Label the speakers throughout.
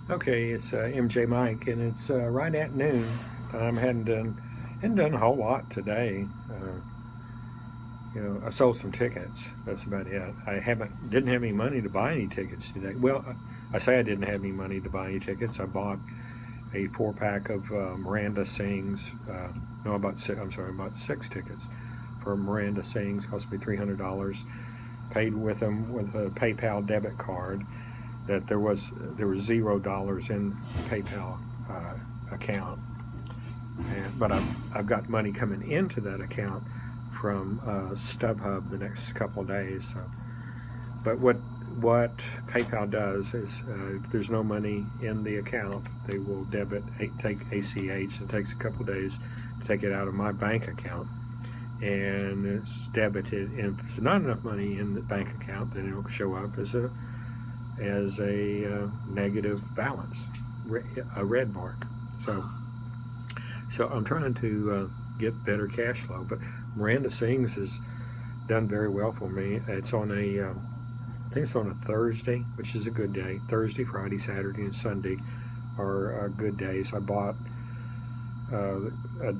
Speaker 1: Okay, it's MJ Mike, and it's right at noon. Hadn't done a whole lot today. I sold some tickets. That's about it. I haven't didn't have any money to buy any tickets today. Well, I say I didn't have any money to buy any tickets. I bought a 4 pack of Miranda Sings. No, about six. I'm sorry, about 6 tickets for Miranda Sings. Cost me $300. Paid with them with a PayPal debit card. That there was $0 in the PayPal account, but I've got money coming into that account from StubHub the next couple of days. So, but what PayPal does is if there's no money in the account, they will take ACH. It takes a couple of days to take it out of my bank account, and it's debited. And if there's not enough money in the bank account, then it'll show up as a negative balance, a red mark. So I'm trying to get better cash flow. But Miranda Sings has done very well for me. It's on I think it's on a Thursday, which is a good day. Thursday, Friday, Saturday, and Sunday are good days. I bought a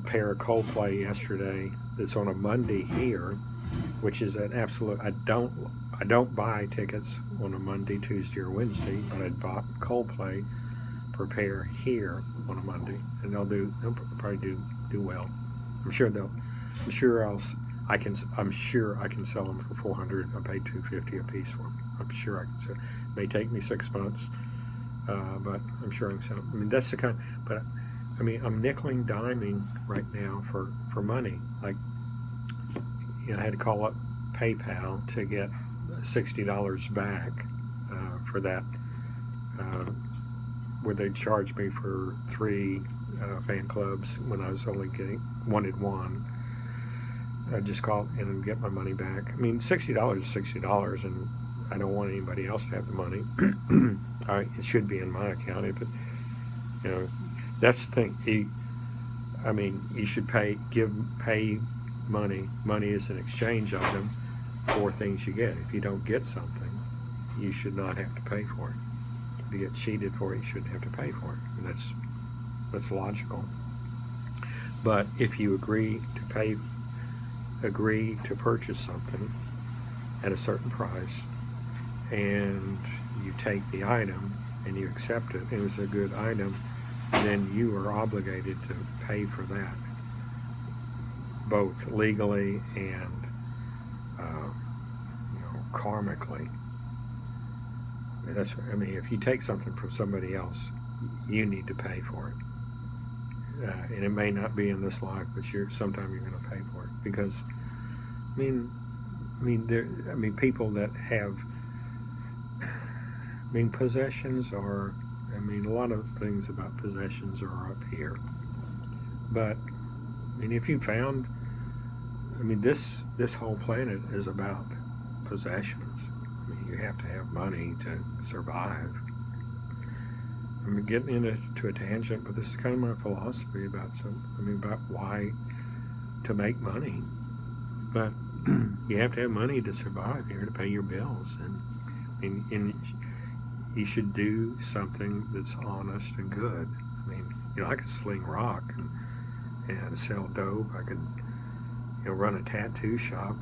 Speaker 1: pair of Coldplay yesterday. That's on a Monday here, which is an absolute. I don't buy tickets on a Monday, Tuesday, or Wednesday, but I bought Coldplay for a pair here on a Monday, and they'll probably do well. I'm sure they'll. I'm sure I'll. I'm sure I can sell them for 400. I paid $250 a piece for them. I'm sure I can sell. It may take me 6 months, but I'm sure I can sell them. I mean, that's the kind. But I mean, I'm nickel and diming right now for money. Like, I had to call up PayPal to get $60 back for that, where they charged me for 3 fan clubs when I was only wanted one. I just call and get my money back. I mean, $60 is $60, and I don't want anybody else to have the money. It should be in my account. If it, that's the thing. You should pay money. Money is an exchange item for things you get. If you don't get something, you should not have to pay for it. If you get cheated for it, you shouldn't have to pay for it. And that's logical. But if you agree to purchase something at a certain price, and you take the item and you accept it, and it's a good item, then you are obligated to pay for that, both legally and karmically. If you take something from somebody else, you need to pay for it. And it may not be in this life, but sometime you're going to pay for it, because people that have, possessions are, a lot of things about possessions are up here. But if you found, this whole planet is about possessions. You have to have money to survive. I'm getting into a tangent, but this is kind of my philosophy about why to make money. But you have to have money to survive here, to pay your bills, and you should do something that's honest and good. I could sling rock and sell dope. I could, run a tattoo shop.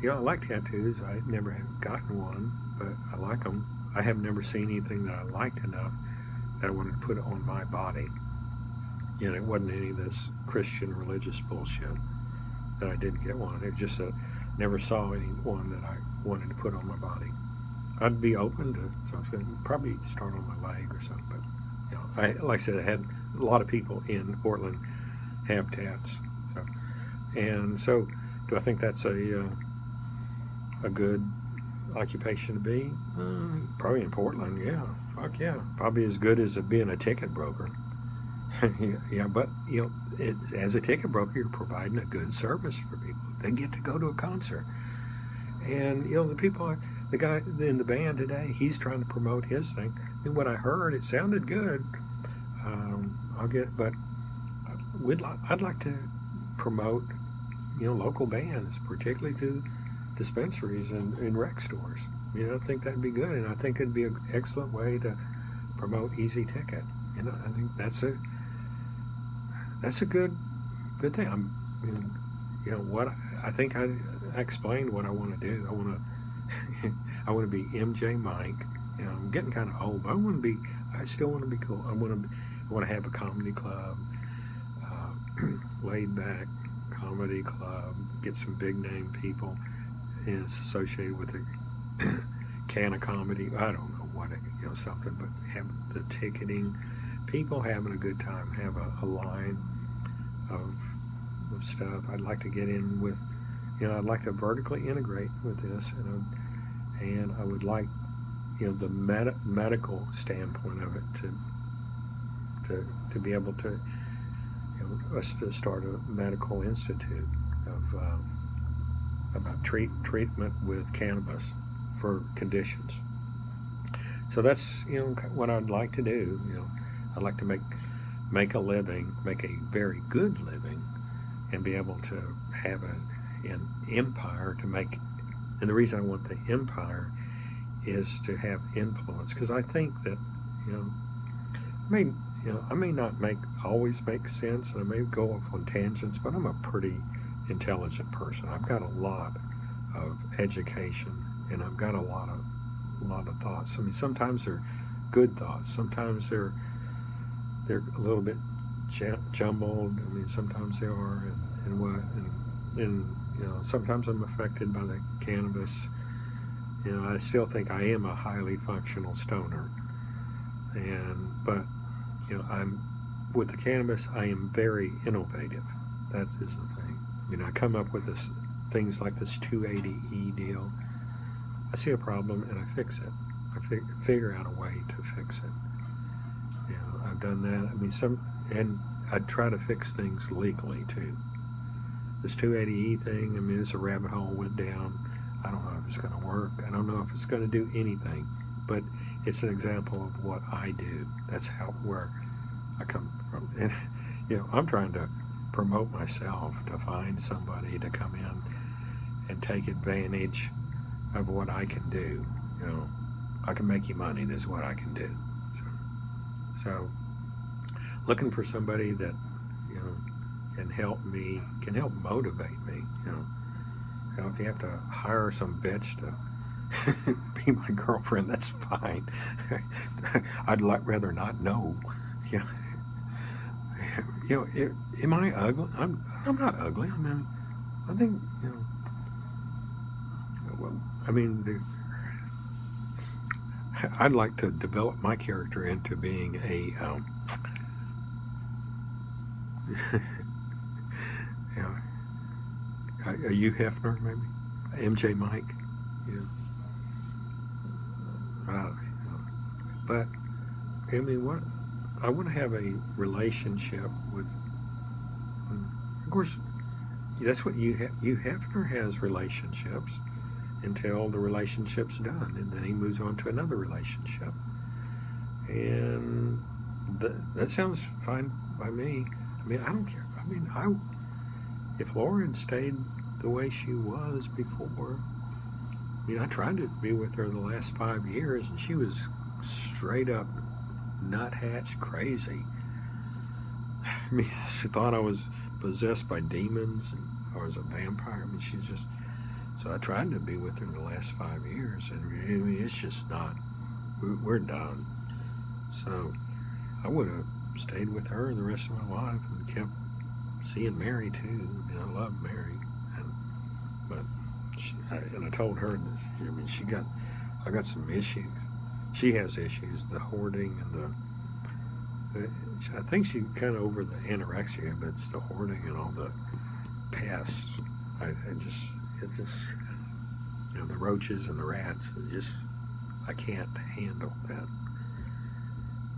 Speaker 1: I like tattoos. I never have gotten one, but I like them. I have never seen anything that I liked enough that I wanted to put it on my body. It wasn't any of this Christian religious bullshit that I didn't get one. It just never saw any one that I wanted to put on my body. I'd be open to something, probably start on my leg or something. But like I said, I had a lot of people in Portland have tats. So do I think that's a good occupation to be? Probably in Portland, yeah. Fuck yeah. Probably as good as being a ticket broker. Yeah, but as a ticket broker, you're providing a good service for people. They get to go to a concert, and the guy in the band today, he's trying to promote his thing. What I heard, it sounded good. I'd like to promote, local bands, particularly to dispensaries and rec stores. I think that'd be good, and I think it'd be an excellent way promote Easy Ticket. You know, I think that's a good thing. You know what I think I explained what I want to do. I want to I want to be MJ Mike. You know, I'm getting kind of old, but I still want to be cool. I want to have a comedy club, laid back comedy club, get some big name people, and it's associated with the can of comedy. I don't know what, you know, something, but have the ticketing, people having a good time, have a line of stuff. I'd like to get in with, you know, I'd like to vertically integrate with this, and I would like, you know, the medical standpoint of it to be able to, you know, us to start a medical institute of about treatment with cannabis for conditions. So that's, you know, what I'd like to do. You know, I'd like to make a living, make a very good living, and be able to have an empire to make. And the reason I want the empire is to have influence, because I think that, you know, I may not always make sense, and I may go off on tangents, but I'm a pretty intelligent person. I've got a lot of education, and I've got a lot of thoughts. I mean, sometimes they're good thoughts, sometimes they're a little bit jumbled. I mean, sometimes they are, and you know, sometimes I'm affected by the cannabis. You know, I still think I am a highly functional stoner, but you know, with the cannabis, I am very innovative. That is the thing. I mean, I come up with things like this 280E deal. I see a problem and I fix it. I figure out a way to fix it. You know, I've done that. I mean, and I try to fix things legally too. This 280E thing, I mean, it's a rabbit hole went down. I don't know if it's going to work. I don't know if it's going to do anything, but it's an example of what I do. That's where I come from. And, you know, I'm trying to promote myself, to find somebody to come in and take advantage of what I can do. You know, I can make you money. That's what I can do. So looking for somebody that, you know, can help motivate me. You know, if you have to hire some bitch to be my girlfriend, that's fine. I'd rather not know. Yeah. You know, am I ugly? I'm not ugly. I mean, I think, you know. Well, I mean, I'd like to develop my character into being a. You know, a Hugh Hefner, maybe, MJ Mike, you know. But I mean, what I want to have a relationship with. Of course, that's what Hugh Hefner has, relationships until the relationship's done, and then he moves on to another relationship, and that sounds fine by me. I mean, I don't care. I mean, if Laura had stayed the way she was before, I mean, I tried to be with her the last 5 years, and she was straight up nuthatch crazy. I mean, she thought I was possessed by demons and I was a vampire. I mean, she's just. So I tried to be with her the last 5 years, and I mean, it's just not. We're done. So I would have stayed with her the rest of my life and kept seeing Mary too. I mean, I love Mary, and I told her this. I mean, I got some issues. She has issues, the hoarding and I think she kind of over the anorexia, but it's the hoarding and all the pests. It just, you know, the roaches and the rats. I can't handle that.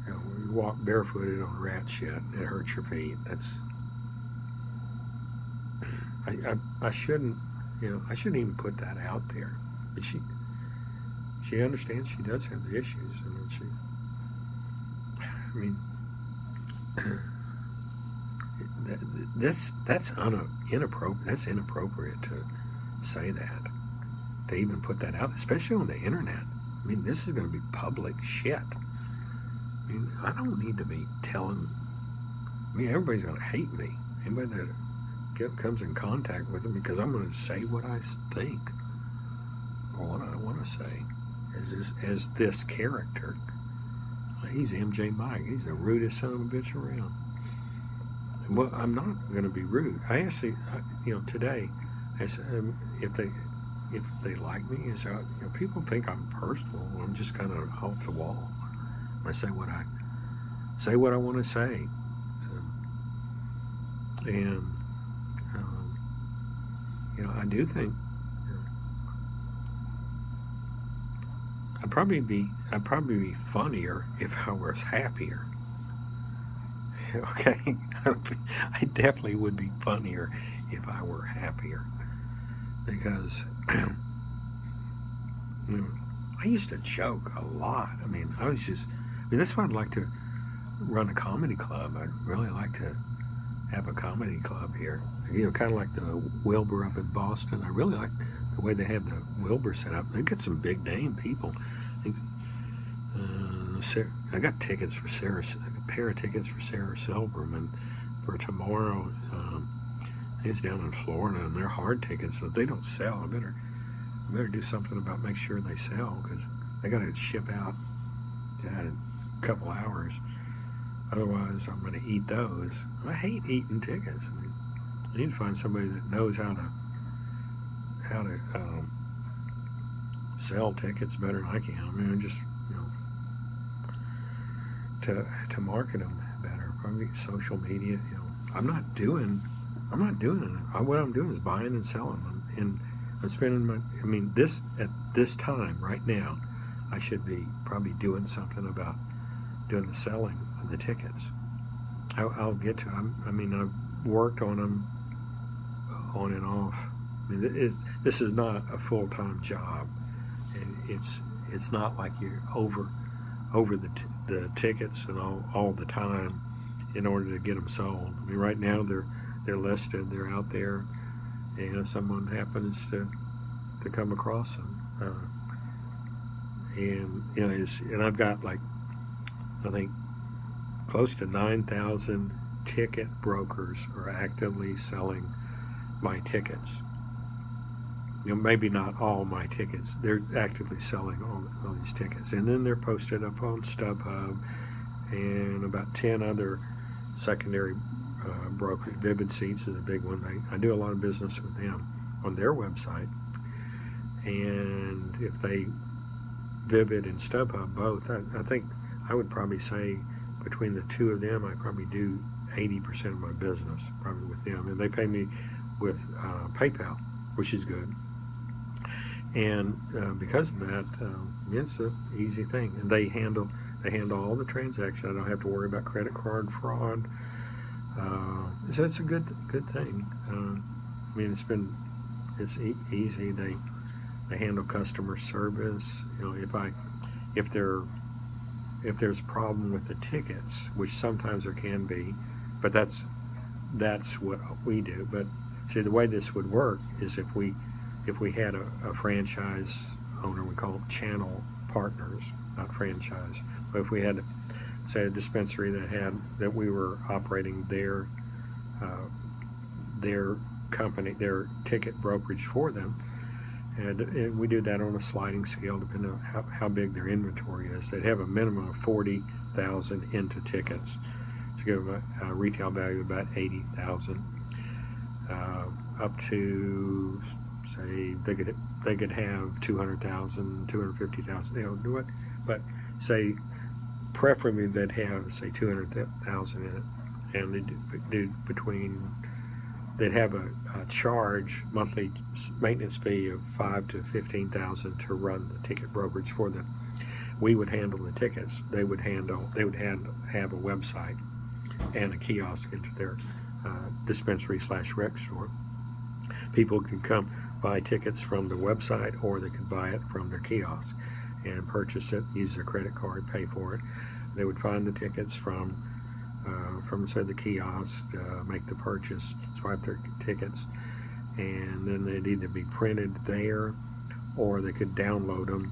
Speaker 1: You know, when you walk barefooted on rat shit, it hurts your feet. I shouldn't, you know, I shouldn't even put that out there. But she understands she does have the issues. I mean, that's inappropriate. That's inappropriate to say that, to even put that out, especially on the internet. I mean, this is going to be public shit. I don't need to be telling. I mean, everybody's going to hate me. Anybody that comes in contact with me, because I'm going to say what I think or what I want to say. As this character, he's MJ Mike. He's the rudest son of a bitch around. Well, I'm not going to be rude. I actually, today, I said, if they like me, and so people think I'm personal. I'm just kind of off the wall. I say what I want to say, and I do think I'd probably be funnier if I was happier. Okay, I definitely would be funnier if I were happier, because I used to joke a lot. That's why I'd like to run a comedy club. I'd really like to have a comedy club here. Kind of like the Wilbur up in Boston. I really like the way they have the Wilbur set up. They get some big name people. I got tickets for a pair of tickets for Sarah Silverman for tomorrow. It's down in Florida, and they're hard tickets, so if they don't sell, I better do something about make sure they sell, because they got to ship out in a couple hours. Otherwise, I'm going to eat those. I hate eating tickets. I need to find somebody that knows how to sell tickets better than I can. Just to market them better. Probably social media. I'm not doing it. What I'm doing is buying and selling them, and I'm spending this at this time right now. I should be probably doing something about doing the selling of the tickets. I'll get to. I've worked on them on and off. This is not a full-time job, and it's not like you're over the tickets and all the time in order to get them sold. Right now they're listed, they're out there, and if someone happens to come across them, and I've got I think close to 9,000 ticket brokers are actively selling my tickets. Maybe not all my tickets. They're actively selling all these tickets, and then they're posted up on StubHub and about 10 other secondary brokers. Vivid Seats is a big one. I do a lot of business with them on their website, and if they Vivid and StubHub both, I think I would probably say between the two of them, I probably do 80% of my business probably with them, and they pay me with PayPal, which is good. And because of that, it's an easy thing, and they handle all the transactions. I don't have to worry about credit card fraud. So it's a good thing. It's easy. They handle customer service. If there's a problem with the tickets, which sometimes there can be, but that's what we do. But see, the way this would work is if we had a franchise owner, we call them channel partners, not franchise. But if we had, say, a dispensary that we were operating their company, their ticket brokerage for them, and we do that on a sliding scale depending on how big their inventory is. They'd have a minimum of 40,000 into tickets to give them a retail value of about 80,000, up to, say, they could have 200,000, 250,000. Do it, but say preferably they'd have, say, 200,000 in it, and they'd have a charge monthly maintenance fee of 5,000 to 15,000 to run the ticket brokerage for them. We would handle the tickets. They would have a website and a kiosk into their dispensary/rec store. People can come buy tickets from the website, or they could buy it from their kiosk and purchase it, use their credit card, pay for it. They would find the tickets from say the kiosk, make the purchase, swipe their tickets, and then they'd either be printed there, or they could download them,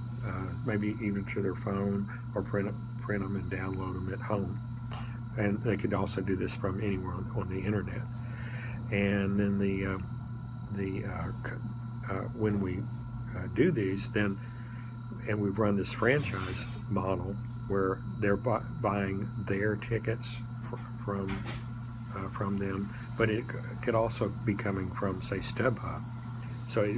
Speaker 1: maybe even to their phone, or print print them and download them at home. And they could also do this from anywhere on the internet. And then when we do these, then, and we run this franchise model where they're buying their tickets from them, but it could also be coming from, say, StubHub. So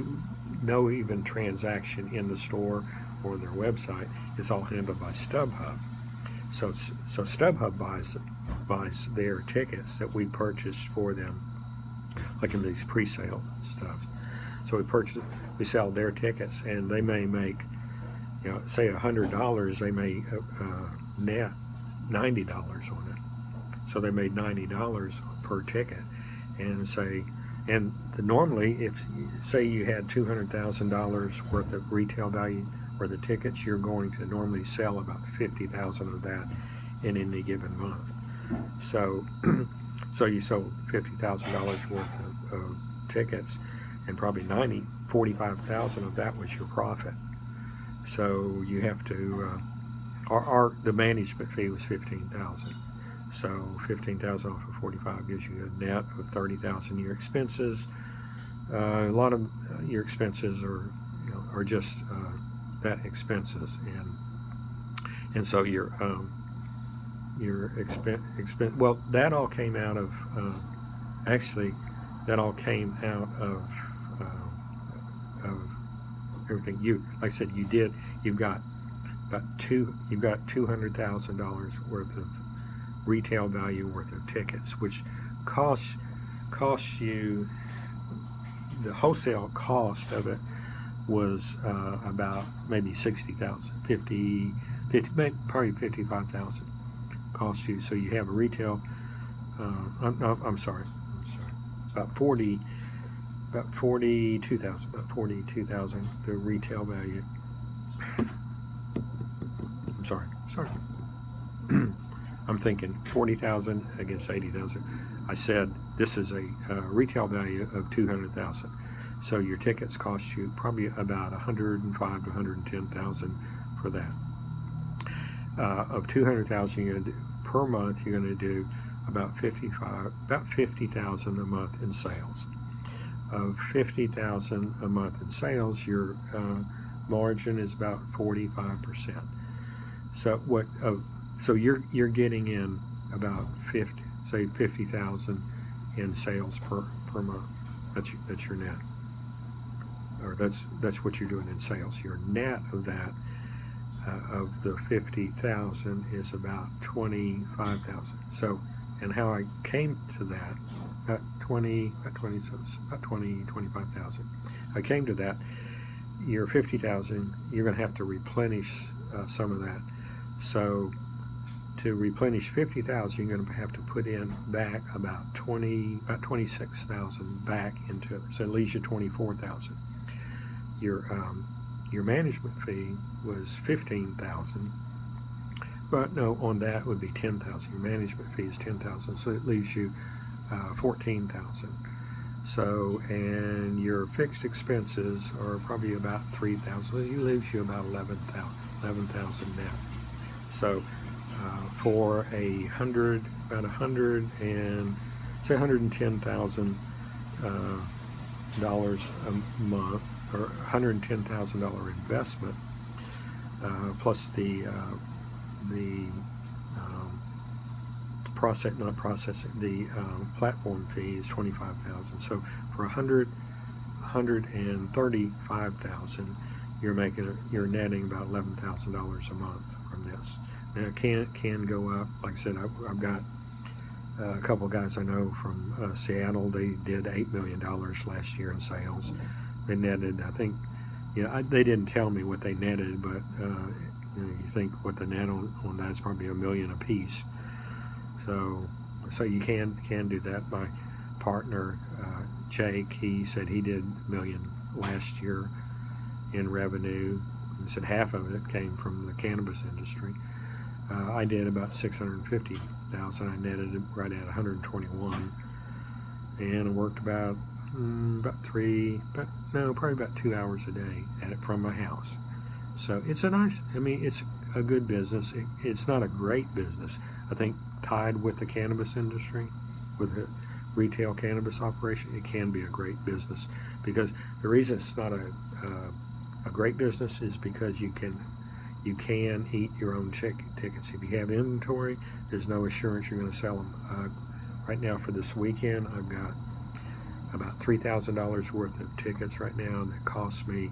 Speaker 1: no even transaction in the store or their website is all handled by StubHub. So StubHub buys their tickets that we purchased for them, like in these pre-sale stuff. So we sell their tickets, and they may make, say $100, they may net $90 on it. So they made $90 per ticket, and normally, if say you had $200,000 worth of retail value for the tickets, you're going to normally sell about 50,000 of that in any given month. So you sold $50,000 worth of tickets, and probably 45,000 of that was your profit. So you have to, the management fee was 15,000. So 15,000 off of 45 gives you a net of 30,000. Your expenses, a lot of your expenses are just that expenses, and so your expense. Well, that all came out of everything. Like I said, you've got $200,000 worth of retail value worth of tickets, which costs you, the wholesale cost of it was about maybe 60,000, probably 55,000 costs you. So you have a retail, I'm sorry, about 42,000, the retail value. I'm sorry. I'm thinking 40,000 against 80,000. I said this is a retail value of 200,000. So your tickets cost you probably about 105 to 110,000 for that. Of 200,000 you're going to do per month, you're going to do about 50,000 a month in sales. Of 50,000 a month in sales, your margin is about 45%. So you're getting in about 50,000 in sales per month. That's your net, or that's what you're doing in sales. Your net of that of the 50,000 is about 25,000. So, and how I came to that, about 25,000. I came to that. Your 50,000, you're going to have to replenish some of that. So to replenish 50,000, you're going to have to put in back about 26,000 back into it. So it leaves you 24,000. Your management fee was 15,000, but no, on that would be 10,000. Your management fee is 10,000, so it leaves you 14,000. So, and your fixed expenses are probably about 3,000. It leaves you about 11,000 net. So for about $110,000 dollars a month, or $110,000 investment, plus the platform fee is 25,000. So for $135,000, you're netting about $11,000 a month from this. Now it can go up. Like I said, I've got a couple of guys I know from Seattle. They did $8 million last year in sales. They netted, I think, they didn't tell me what they netted, but you think what the net on that's probably $1 million a piece. So you can do that. My partner Jake, he said he did $1 million last year in revenue. He said half of it came from the cannabis industry. I did about 650,000. I netted right at 121, and I worked probably about 2 hours a day at it from my house. So it's a nice. I mean, it's a good business. It's not a great business. I think tied with the cannabis industry, with a retail cannabis operation, it can be a great business, because the reason it's not a great business is because you can eat your own tickets. If you have inventory, there's no assurance you're going to sell them. Right now for this weekend, I've got about $3,000 worth of tickets right now that cost me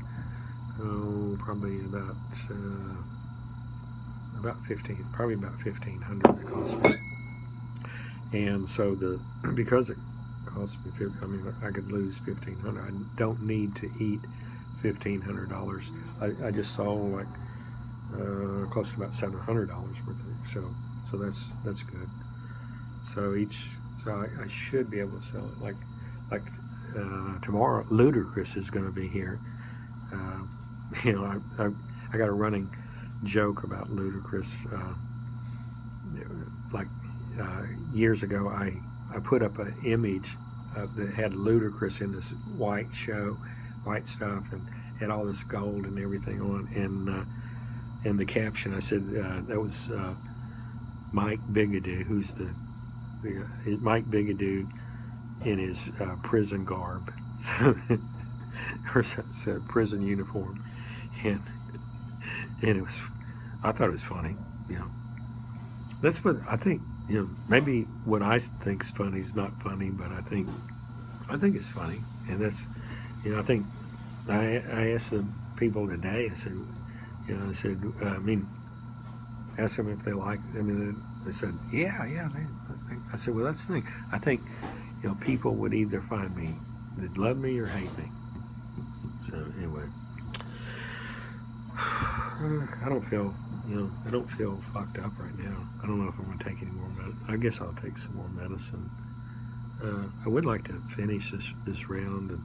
Speaker 1: probably about $1,500 it cost me. And so because it cost me, I could lose $1,500. I don't need to eat $1,500. I just sold like close to about $700 worth of it. So that's good. So I should be able to sell it. Like tomorrow, Ludacris is going to be here. I got a running joke about Ludacris. Years ago, I put up an image that had Ludacris in this white stuff, and had all this gold and everything on, and the caption I said that was Mike Bigelow, who's Mike Bigelow in his prison garb, or said prison uniform, and I thought it was funny. That's what I think. Maybe what I think's funny is not funny, but I think it's funny, and that's, I think I asked the people today. I said, ask them if they like. They said, yeah. I said, well, that's the thing. I think, people would either find me, they'd love me or hate me. So anyway, I don't feel fucked up right now. I don't know if I'm going to take any more medicine. I guess I'll take some more medicine. I would like to finish this round, and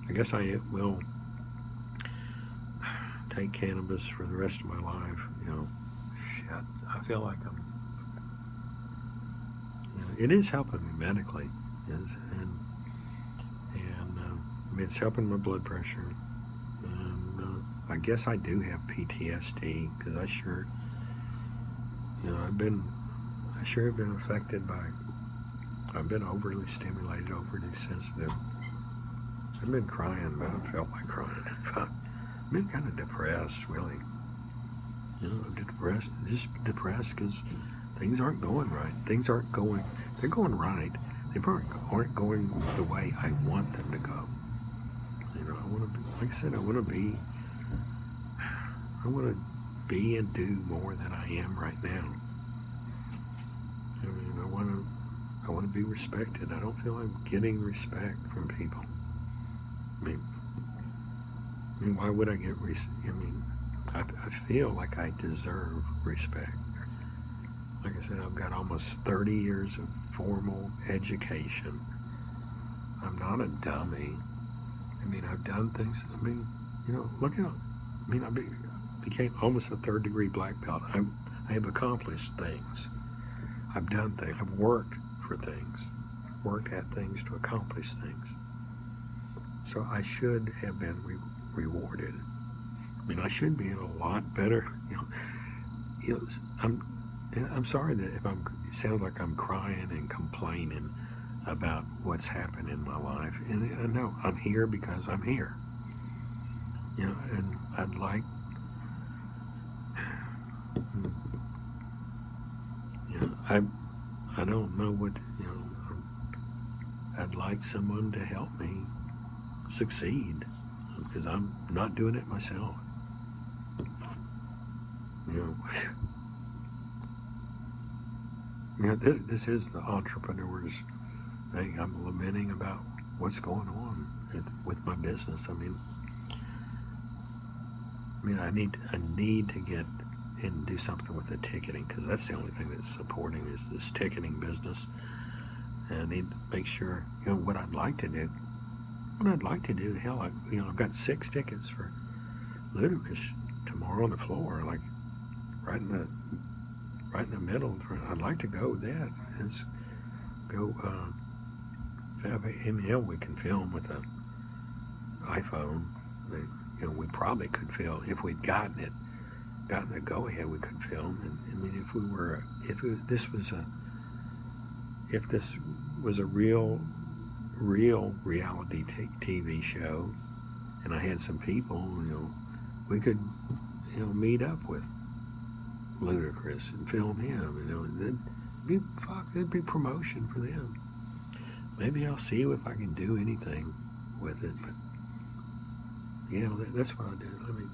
Speaker 1: I guess I will take cannabis for the rest of my life. Shit, I feel like it is helping me medically, and it's helping my blood pressure. And I guess I do have PTSD, because I sure have been affected by. I've been overly stimulated, overly sensitive. I've been crying, but I felt like crying. I've been kind of depressed, really. Just depressed because things aren't going right. They're going right. They aren't going the way I want them to go. I want to be, like I said, I want to be and do more than I am right now. I want to be respected. I don't feel I'm getting respect from people. Why would I get I feel like I deserve respect. Like I said, I've got almost 30 years of formal education. I'm not a dummy. I've done things. Look at. I became almost a third-degree black belt. I have accomplished things. I've done things. I've worked for things. Worked at things to accomplish things. So I should have been rewarded. I should be in a lot better. I'm sorry that if it sounds like I'm crying and complaining about what's happened in my life. And no, I'm here because I'm here. And I'd like, I don't know what, I'd like someone to help me succeed, because I'm not doing it myself. This is the entrepreneur's thing. I'm lamenting about what's going on with my business. I need to get and do something with the ticketing, because that's the only thing that's supporting is this ticketing business. And I need to make sure, what I'd like to do. Hell, I've got 6 tickets for Ludacris tomorrow on the floor, like right in the middle. I'd like to go with that. Let's go. We can film with an iPhone. We probably could film if we'd gotten it. gotten a go-ahead, we could film. And I mean, if this was a real reality TV show, and I had some people, we could, meet up with Ludacris and film him. It'd be promotion for them. Maybe I'll see if I can do anything with it, but yeah, that's what I do. I mean,